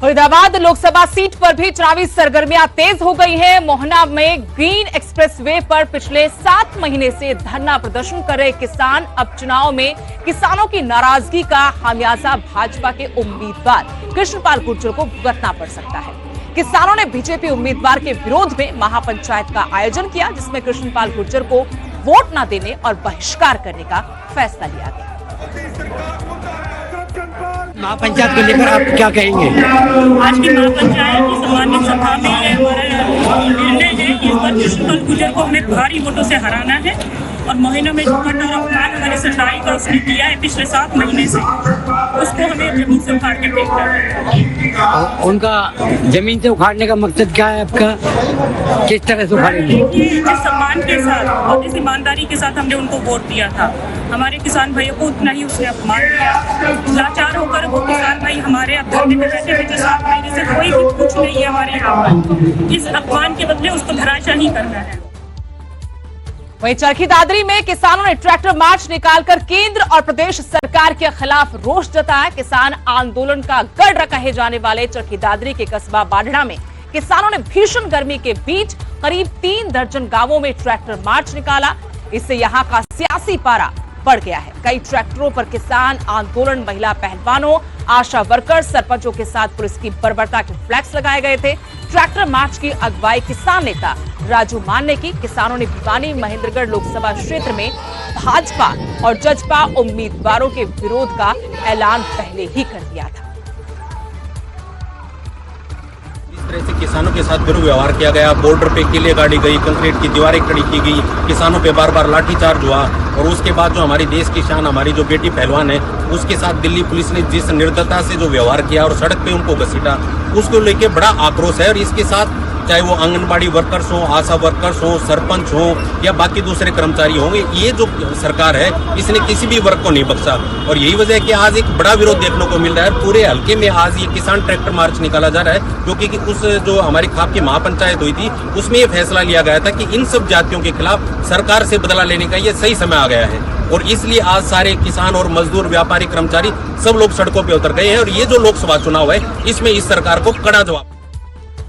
Faridabad Lok Sabha seat पर भी चुनावी सरगर्मियां तेज हो गई हैं। मोहना में ग्रीन एक्सप्रेसवे पर पिछले 7 महीने से धरना प्रदर्शन कर रहे किसान अब चुनाव में किसानों की नाराजगी का खामियाजा भाजपा के उम्मीदवार कृष्णपाल गुर्जर को भुगतना पड़ सकता है। किसानों ने बीजेपी उम्मीदवार के विरोध में महापंचायत का आयोजन किया, जिसमें कृष्णपाल गुर्जर को वोट न देने और बहिष्कार करने का फैसला लिया गया। महापंचायत को लेकर आप क्या कहेंगे? आज की महापंचायत की सम्मानित सभा में ये हमारा निर्णय है कि इस बार कृष्णपाल गुर्जर को हमें भारी वोटों से हराना है और महीनों में जो कठोर अपमान हमारे सरकारी का उसने किया है पिछले 7 महीने से, उसको हमें जमीन से उखाड़ के फेंकना है। उनका जमीन से उखाड़ने का मकसद क्या है आपका? किस तरह से उखाड़ेंगे? जिस सम्मान के साथ और जिस ईमानदारी के साथ हमने उनको वोट दिया था, हमारे किसान भाइयों को उतना ही उसने अपमान किया। लाचार होकर वो किसान भाई हमारे अब धरने पे बैठे हुए, जो 7 महीने से कोई भी कुछ नहीं है हमारे यहाँ पर, इस अपमान के बदले उसको धराशायी करना है। वहीं चरखी दादरी में किसानों ने ट्रैक्टर मार्च निकालकर केंद्र और प्रदेश सरकार के खिलाफ रोष जताया। किसान आंदोलन का गढ़ कहे जाने वाले चरखी दादरी के कस्बा बाढ़ड़ा में किसानों ने भीषण गर्मी के बीच करीब 3 दर्जन गांवों में ट्रैक्टर मार्च निकाला। इससे यहां का सियासी पारा बढ़ गया है। कई ट्रैक्टरों पर किसान आंदोलन, महिला पहलवानों, आशा वर्कर्स, सरपंचों के साथ पुलिस की बर्बरता के फ्लैग्स लगाए गए थे। ट्रैक्टर मार्च की अगुवाई किसान नेता राजू मान ने की। किसानों ने भिवानी महेंद्रगढ़ लोकसभा क्षेत्र में भाजपा और जजपा उम्मीदवारों के विरोध का ऐलान पहले ही कर दिया था। इस तरह से किसानों के साथ दुर्व्यवहार किया गया, बॉर्डर पे किले गाड़ी गई, कंक्रीट की दीवारें खड़ी की गई, किसानों पे बार बार लाठीचार्ज हुआ और उसके बाद जो हमारी देश की शान, हमारी जो बेटी पहलवान है, उसके साथ दिल्ली पुलिस ने जिस निर्दयता से जो व्यवहार किया और सड़क पे उनको घसीटा, उसको लेके बड़ा आक्रोश है। और इसके साथ चाहे वो आंगनबाड़ी वर्कर्स हो, आशा वर्कर्स हो, सरपंच हो या बाकी दूसरे कर्मचारी होंगे, ये जो सरकार है इसने किसी भी वर्ग को नहीं बख्शा और यही वजह है कि आज एक बड़ा विरोध देखने को मिल रहा है। पूरे हल्के में आज ये किसान ट्रैक्टर मार्च निकाला जा रहा है, क्योंकि उस जो हमारी खाप की महापंचायत हुई थी उसमें ये फैसला लिया गया था कि इन सब जातियों के खिलाफ सरकार से बदला लेने का ये सही समय आ गया है और इसलिए आज सारे किसान और मजदूर, व्यापारी, कर्मचारी सब लोग सड़कों पर उतर गए हैं और ये जो लोकसभा चुनाव है इसमें इस सरकार को कड़ा जवाब।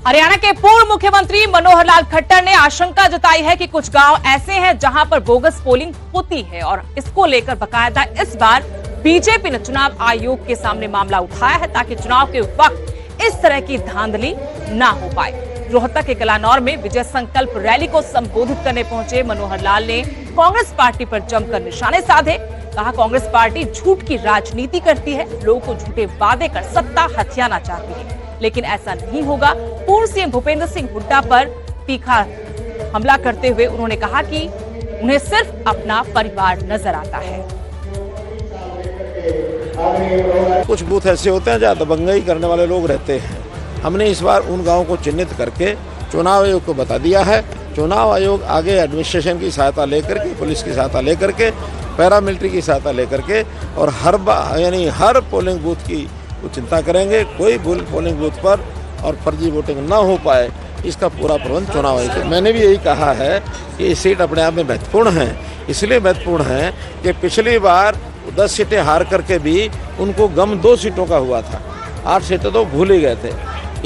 हरियाणा के पूर्व मुख्यमंत्री मनोहर लाल खट्टर ने आशंका जताई है कि कुछ गांव ऐसे हैं जहां पर बोगस पोलिंग होती है और इसको लेकर बकायदा इस बार बीजेपी ने चुनाव आयोग के सामने मामला उठाया है ताकि चुनाव के वक्त इस तरह की धांधली ना हो पाए। रोहतक के कलानौर में विजय संकल्प रैली को संबोधित करने पहुंचे मनोहर लाल ने कांग्रेस पार्टी पर जमकर निशाने साधे। कहा, कांग्रेस पार्टी झूठ की राजनीति करती है, लोगों को झूठे वादे कर सत्ता हथियाना चाहती है, लेकिन ऐसा नहीं होगा। पूर्व सीएम भूपेंद्र सिंह हुड्डा पर तीखा हमला करते हुए उन्होंने कहा कि उन्हें सिर्फ अपना परिवार नजर आता है। कुछ बूथ ऐसे होते हैं जहाँ दबंगई करने वाले लोग रहते हैं। हमने इस बार उन गांवों को चिन्हित करके चुनाव आयोग को बता दिया है। चुनाव आयोग आगे एडमिनिस्ट्रेशन की सहायता लेकर के, पुलिस की सहायता लेकर के, पैरामिलिट्री की सहायता लेकर के और हर पोलिंग बूथ की चिंता करेंगे। कोई पोलिंग बूथ पर और फर्जी वोटिंग ना हो पाए, इसका पूरा प्रबंध चुनाव आयोग। मैंने भी यही कहा है कि ये सीट अपने आप में महत्वपूर्ण है। इसलिए महत्वपूर्ण है कि पिछली बार 10 सीटें हार करके भी उनको गम 2 सीटों का हुआ था, 8 सीटें तो भूल ही गए थे।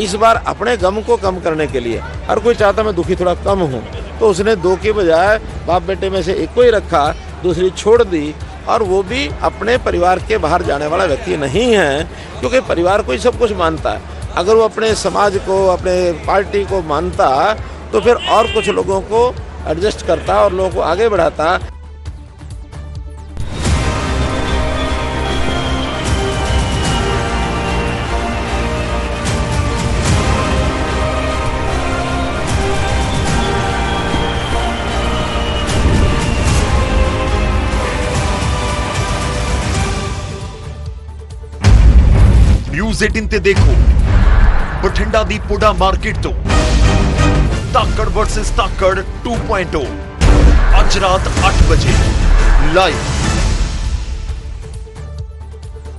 इस बार अपने गम को कम करने के लिए हर कोई चाहता मैं दुखी थोड़ा कम हूँ, तो उसने 2 के बजाय बाप बेटे में से एक को ही रखा, दूसरी छोड़ दी और वो भी अपने परिवार के बाहर जाने वाला व्यक्ति नहीं है, क्योंकि परिवार को ही सब कुछ मानता है। अगर वो अपने समाज को, अपने पार्टी को मानता तो फिर और कुछ लोगों को एडजस्ट करता और लोगों को आगे बढ़ाता। न्यूज 18 ते देखो बठिंडा दी पुडा मार्केट तो ताकड़ वर्सेस ताकड़ 2.0 आज रात 8 बजे लाइव।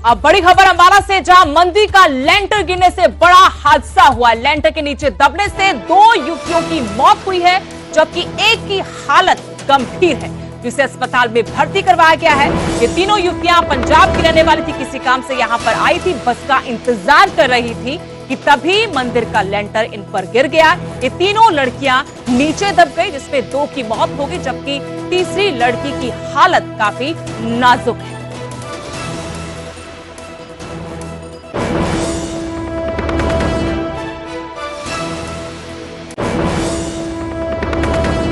अब बड़ी खबर अंबाला से, जहां मंदिर का लेंटर गिरने से बड़ा हादसा हुआ। लेंटर के नीचे दबने से 2 युवतियों की मौत हुई है, जबकि एक की हालत गंभीर है, जिसे अस्पताल में भर्ती करवाया गया है। ये तीनों युवतियां पंजाब की रहने वाली थी, किसी काम से यहां पर आई थी, बस का इंतजार कर रही थी कि तभी मंदिर का लेंटर इन पर गिर गया। ये तीनों लड़कियां नीचे दब गई, जिसमें 2 की मौत हो गई, जबकि तीसरी लड़की की हालत काफी नाजुक है।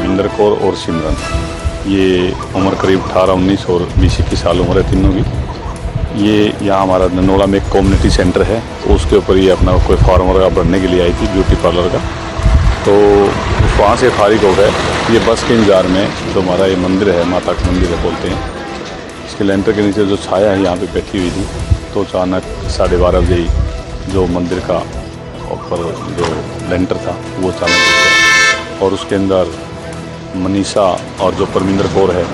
इंदर कौर और सिमरन, ये उम्र करीब 18, 19 और 20-21 साल उम्र है तीनों की। ये यहाँ हमारा ननोड़ा में एक कम्युनिटी सेंटर है, तो उसके ऊपर ये अपना कोई फार्म वगैरह भरने के लिए आई थी, ब्यूटी पार्लर का। तो वहाँ से फारिग हो गए। ये बस के इंतजार में जो हमारा ये मंदिर है, माता का मंदिर है बोलते हैं, इसके लेंटर के नीचे जो छाया है यहाँ पे बैठी हुई थी। तो अचानक 12:30 बजे ही जो मंदिर का ऊपर जो लेंटर था वो अचानक गिर गया और उसके अंदर मनीषा और जो परमिंदर कौर है